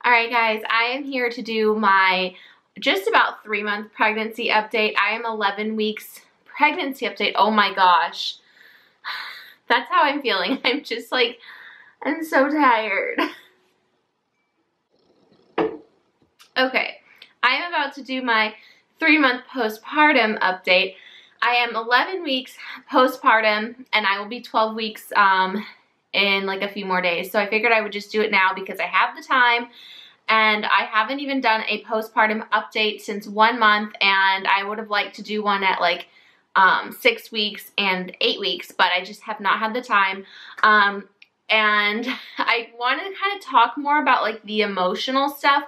Alright guys, I am here to do my just about 3-month pregnancy update. I am 11 weeks pregnancy update. Oh my gosh. That's how I'm feeling. I'm just like, I'm so tired. Okay, I am about to do my 3-month postpartum update. I am 11 weeks postpartum and I will be 12 weeks in like a few more days. So I figured I would just do it now because I have the time and I haven't even done a postpartum update since 1 month, and I would have liked to do one at like 6 weeks and 8 weeks, but I just have not had the time. And I want to kind of talk more about like the emotional stuff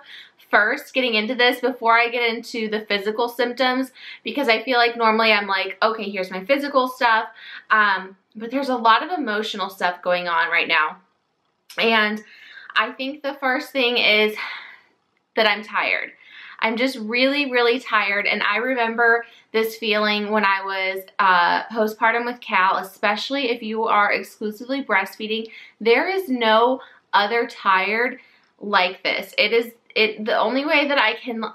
first, getting into this before I get into the physical symptoms, because I feel like normally I'm like, okay, here's my physical stuff, but there's a lot of emotional stuff going on right now. And I think the first thing is that I'm tired. I'm just really, really tired, and I remember this feeling when I was postpartum with Cal, especially if you are exclusively breastfeeding. There is no other tired like this. The only way that I can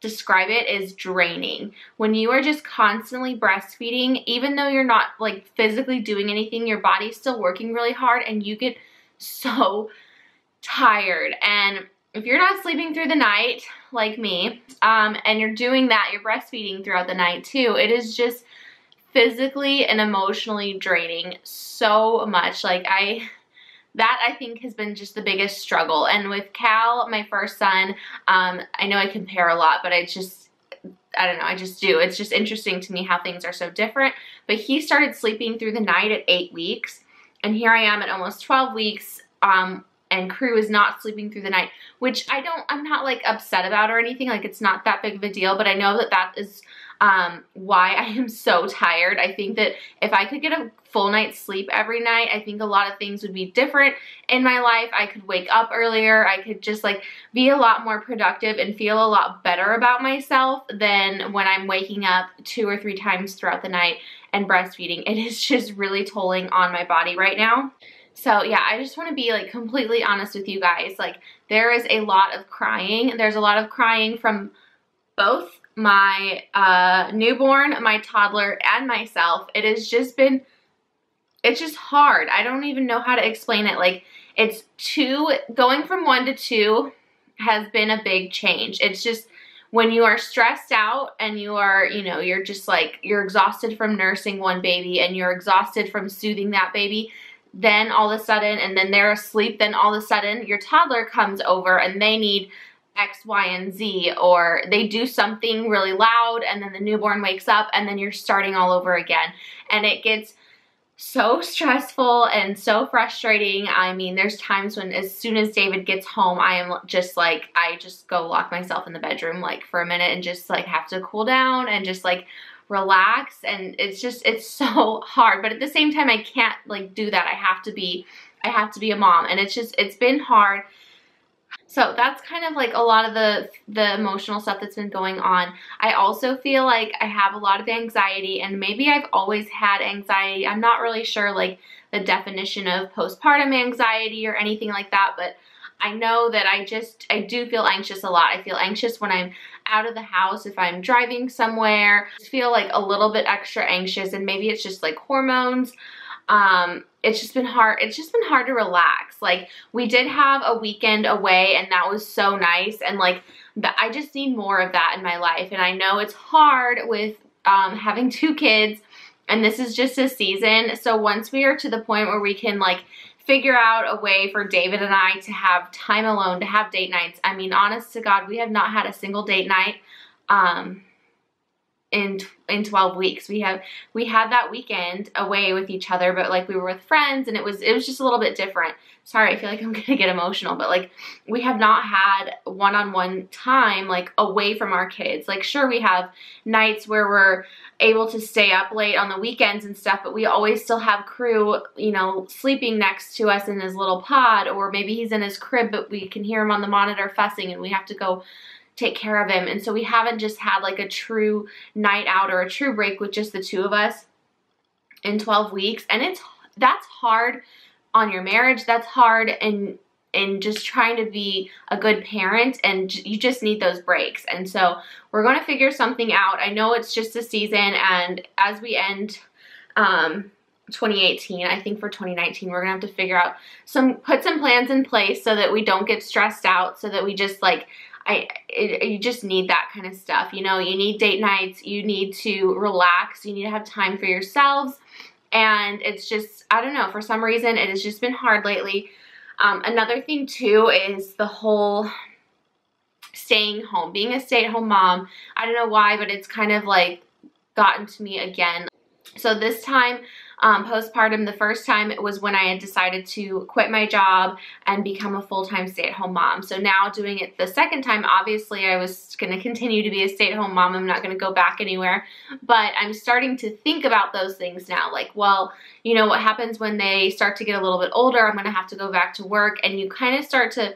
describe it is draining. When you are just constantly breastfeeding, even though you're not like physically doing anything, your body's still working really hard and you get so tired. And if you're not sleeping through the night like me, and you're doing that, you're breastfeeding throughout the night too, it is just physically and emotionally draining so much. Like that I think has been just the biggest struggle. And with Cal, my first son, I know I compare a lot, but I don't know, I just do. It's just interesting to me how things are so different. But he started sleeping through the night at 8 weeks, and here I am at almost 12 weeks, and Crew is not sleeping through the night, which I'm not like upset about or anything. Like, it's not that big of a deal, but I know that that is why I am so tired. I think that if I could get a full night's sleep every night, I think a lot of things would be different in my life. I could wake up earlier. I could just like be a lot more productive and feel a lot better about myself than when I'm waking up 2 or 3 times throughout the night and breastfeeding. It is just really tolling on my body right now. So yeah, I just want to be like completely honest with you guys. Like, there is a lot of crying. There's a lot of crying from both my newborn, my toddler, and myself. It has just been, it's just hard. I don't even know how to explain it. Like, going from 1 to 2 has been a big change. It's just when you are stressed out and you are, you're just like, you're exhausted from nursing one baby and you're exhausted from soothing that baby. Then all of a sudden, and then they're asleep, then all of a sudden your toddler comes over and they need X, Y, and Z, or they do something really loud and then the newborn wakes up and then you're starting all over again. And it gets so stressful and so frustrating. I mean, there's times when as soon as David gets home, I am just like, I just go lock myself in the bedroom like for a minute and just like have to cool down and just like relax. And it's so hard, but at the same time I can't like do that. I have to be a mom, and it's been hard. So that's kind of like a lot of the emotional stuff that's been going on. I also feel like I have a lot of anxiety, and maybe I've always had anxiety. I'm not really sure like the definition of postpartum anxiety or anything like that, but I know that I do feel anxious a lot. I feel anxious when I'm out of the house, if I'm driving somewhere. I feel like a little bit extra anxious, and maybe it's just like hormones. It's just been hard. It's just been hard to relax. Like, we did have a weekend away and that was so nice. And like, I just need more of that in my life. And I know it's hard with, having 2 kids, and this is just a season. So once we are to the point where we can like figure out a way for David and I to have time alone, to have date nights. I mean, honest to God, we have not had a single date night, in 12 weeks. We had that weekend away with each other, but like we were with friends, and it was just a little bit different. Sorry, I feel like I'm gonna get emotional, but like we have not had one-on-one time like away from our kids. Like, sure, we have nights where we're able to stay up late on the weekends and stuff, but we always still have Crew, sleeping next to us in his little pod, or maybe he's in his crib, but we can hear him on the monitor fussing and we have to go take care of him. And so we haven't just had like a true night out or a true break with just the 2 of us in 12 weeks. And that's hard on your marriage. That's hard in in just trying to be a good parent, and you just need those breaks. And so we're going to figure something out. I know it's just a season, and as we end 2018, I think for 2019 we're gonna have to figure out put some plans in place so that we don't get stressed out, so that we just like you just need that kind of stuff. You know, you need date nights, you need to relax, you need to have time for yourselves. And it's just, I don't know, for some reason it has just been hard lately. Another thing too is the whole staying home, being a stay-at-home mom. I don't know why, but it's kind of like gotten to me again. So this time, postpartum, the first time it was when I had decided to quit my job and become a full-time stay-at-home mom. So now doing it the second time, obviously I was going to continue to be a stay-at-home mom. I'm not going to go back anywhere, but I'm starting to think about those things now. Like, well, you know, what happens when they start to get a little bit older? I'm going to have to go back to work, and you kind of start to,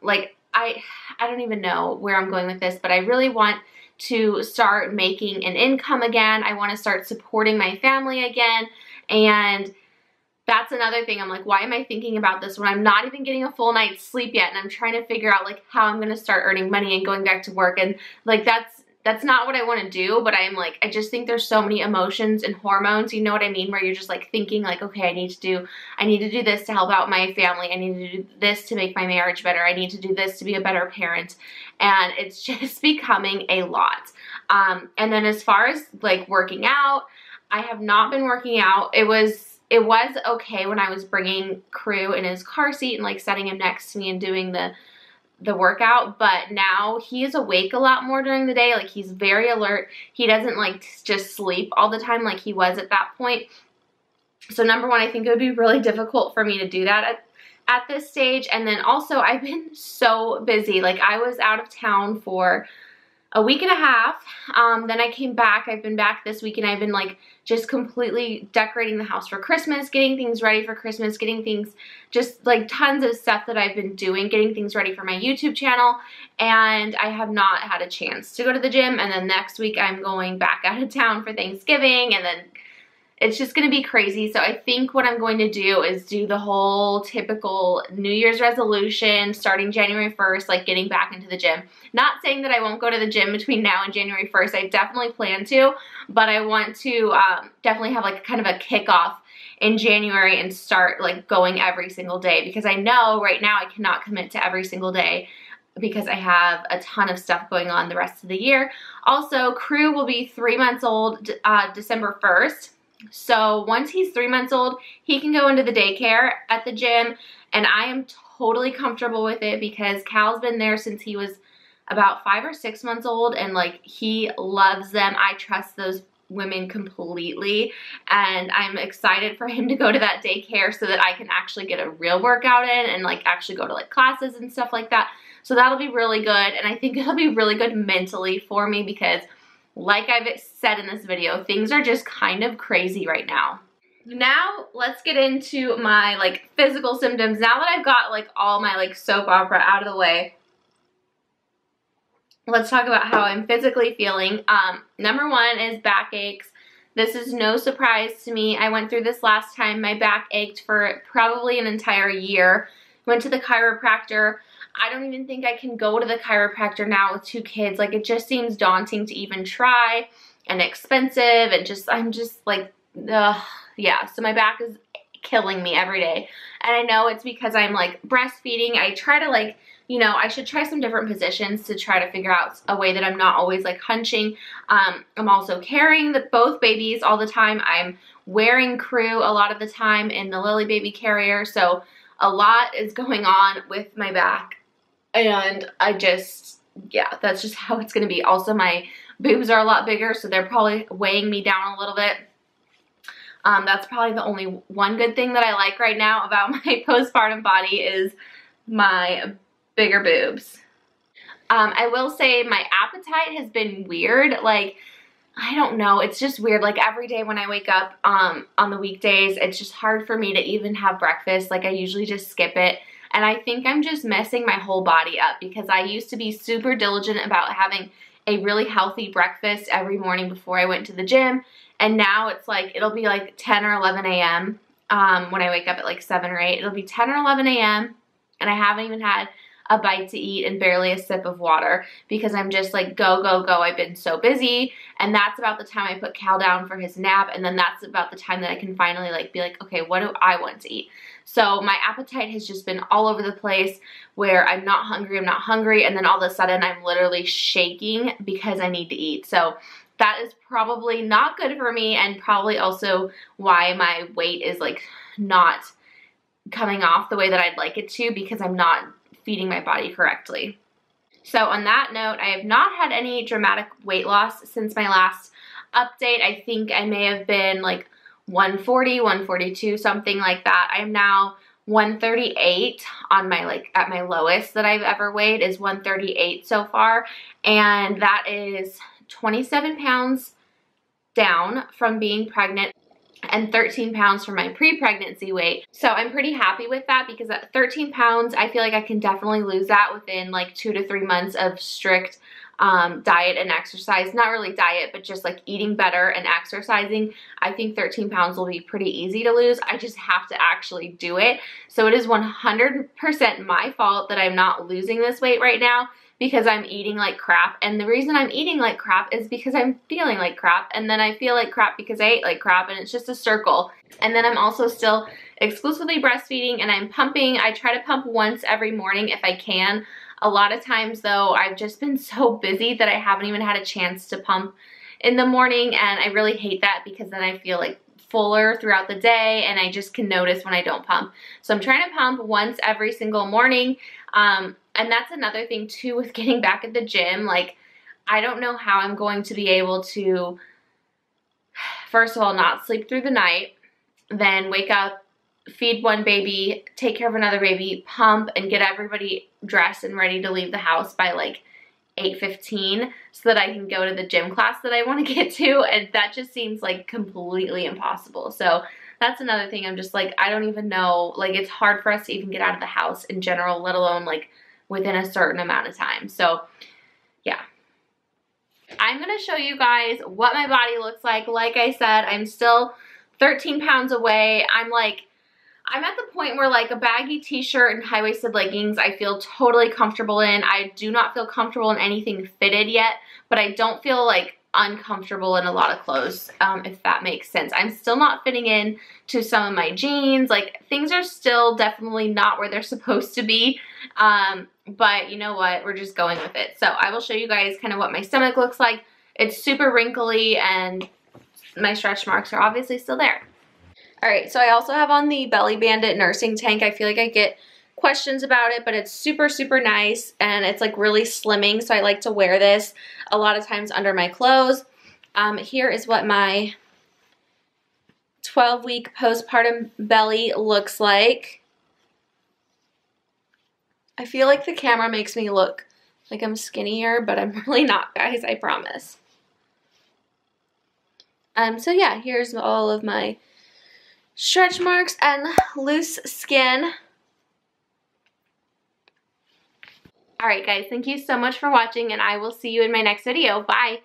like, I don't even know where I'm going with this, but I really want to start making an income again. I want to start supporting my family again. And that's another thing. I'm like, why am I thinking about this when I'm not even getting a full night's sleep yet? And I'm trying to figure out like how I'm going to start earning money and going back to work. And like, that's not what I want to do, but I'm like, I just think there's so many emotions and hormones, you know what I mean? Where you're just like thinking like, okay, I need to do this to help out my family. I need to do this to make my marriage better. I need to do this to be a better parent. And it's just becoming a lot. And then as far as like working out, I have not been working out. It was okay when I was bringing Crew in his car seat and like setting him next to me and doing the workout, but now he is awake a lot more during the day. Like, he's very alert. He doesn't like just sleep all the time like he was at that point. So number one, I think it would be really difficult for me to do that at this stage. And then also, I've been so busy. Like, I was out of town for a week and a half. Then I came back. I've been back this week, and I've been like just completely decorating the house for Christmas, getting things ready for Christmas, getting things, just like tons of stuff that I've been doing, getting things ready for my YouTube channel. And I have not had a chance to go to the gym. And then next week I'm going back out of town for Thanksgiving, and then it's just going to be crazy. So I think what I'm going to do is do the whole typical New Year's resolution starting January 1st, like getting back into the gym. Not saying that I won't go to the gym between now and January 1st. I definitely plan to, but I want to definitely have like kind of a kickoff in January and start like going every single day, because I know right now I cannot commit to every single day because I have a ton of stuff going on the rest of the year. Also, Crew will be 3 months old December 1st. So once he's 3 months old, he can go into the daycare at the gym, and I am totally comfortable with it because Cal's been there since he was about 5 or 6 months old, and like, he loves them. I trust those women completely, and I'm excited for him to go to that daycare so that I can actually get a real workout in and like actually go to like classes and stuff like that. So that'll be really good, and I think it'll be really good mentally for me because, like I've said in this video, things are just kind of crazy right now. Now let's get into my like physical symptoms. Now that I've got like all my like soap opera out of the way, let's talk about how I'm physically feeling. Number one is back aches. This is no surprise to me. I went through this last time. My back ached for probably an entire year. Went to the chiropractor. I don't even think I can go to the chiropractor now with 2 kids. Like, it just seems daunting to even try and expensive, and just, I'm just like, ugh, yeah. So my back is killing me every day. And I know it's because I'm like breastfeeding. I try to like, you know, I should try some different positions to try to figure out a way that I'm not always like hunching. I'm also carrying both babies all the time. I'm wearing Crew a lot of the time in the Lily baby carrier. So a lot is going on with my back. And I just, yeah, that's just how it's going to be. Also, my boobs are a lot bigger, so they're probably weighing me down a little bit. That's probably the only one good thing that I like right now about my postpartum body is my bigger boobs. I will say my appetite has been weird. Like, I don't know. It's just weird. Like, every day when I wake up on the weekdays, it's just hard for me to even have breakfast. Like, I usually just skip it. And I think I'm just messing my whole body up because I used to be super diligent about having a really healthy breakfast every morning before I went to the gym. And now it's like, it'll be like 10 or 11 a.m. When I wake up at like 7 or 8. It'll be 10 or 11 a.m. and I haven't even had a bite to eat and barely a sip of water because I'm just like go, go, go. I've been so busy, and that's about the time I put Cal down for his nap, and then that's about the time that I can finally like be like, okay, what do I want to eat? So my appetite has just been all over the place where I'm not hungry, and then all of a sudden I'm literally shaking because I need to eat. So that is probably not good for me, and probably also why my weight is like not coming off the way that I'd like it to, because I'm not feeding my body correctly. So on that note, I have not had any dramatic weight loss since my last update. I think I may have been like 140, 142, something like that. I am now 138 on my, like, at my lowest that I've ever weighed is 138 so far, and that is 27 pounds down from being pregnant and 13 pounds from my pre-pregnancy weight. So I'm pretty happy with that, because at 13 pounds, I feel like I can definitely lose that within like 2 to 3 months of strict diet and exercise. Not really diet, but just like eating better and exercising. I think 13 pounds will be pretty easy to lose. I just have to actually do it. So it is 100% my fault that I'm not losing this weight right now, because I'm eating like crap. And the reason I'm eating like crap is because I'm feeling like crap, and then I feel like crap because I ate like crap, and it's just a circle. And then I'm also still exclusively breastfeeding, and I'm pumping. I try to pump once every morning if I can. A lot of times though, I've just been so busy that I haven't even had a chance to pump in the morning, and I really hate that, because then I feel like fuller throughout the day, and I just can notice when I don't pump. So I'm trying to pump once every single morning. And that's another thing too with getting back at the gym. Like, I don't know how I'm going to be able to, first of all, not sleep through the night, then wake up, feed one baby, take care of another baby, pump, and get everybody dressed and ready to leave the house by like 8:15 so that I can go to the gym class that I want to get to, and that just seems like completely impossible. So that's another thing. I'm just like, I don't even know, like, it's hard for us to even get out of the house in general, let alone like within a certain amount of time. So yeah, I'm gonna show you guys what my body looks like. Like I said, I'm still 13 pounds away. I'm at the point where like a baggy t-shirt and high-waisted leggings I feel totally comfortable in. I do not feel comfortable in anything fitted yet, but I don't feel like uncomfortable in a lot of clothes, if that makes sense. I'm still not fitting in to some of my jeans. Like, things are still definitely not where they're supposed to be, but you know what, we're just going with it. So I will show you guys kind of what my stomach looks like. It's super wrinkly, and my stretch marks are obviously still there. All right, so I also have on the Belly Bandit nursing tank. I feel like I get questions about it, but it's super, super nice, and it's like really slimming, so I like to wear this a lot of times under my clothes. Here is what my 12-week postpartum belly looks like. I feel like the camera makes me look like I'm skinnier, but I'm really not, guys, I promise. So yeah, here's all of my stretch marks and loose skin. Alright guys, thank you so much for watching, and I will see you in my next video. Bye!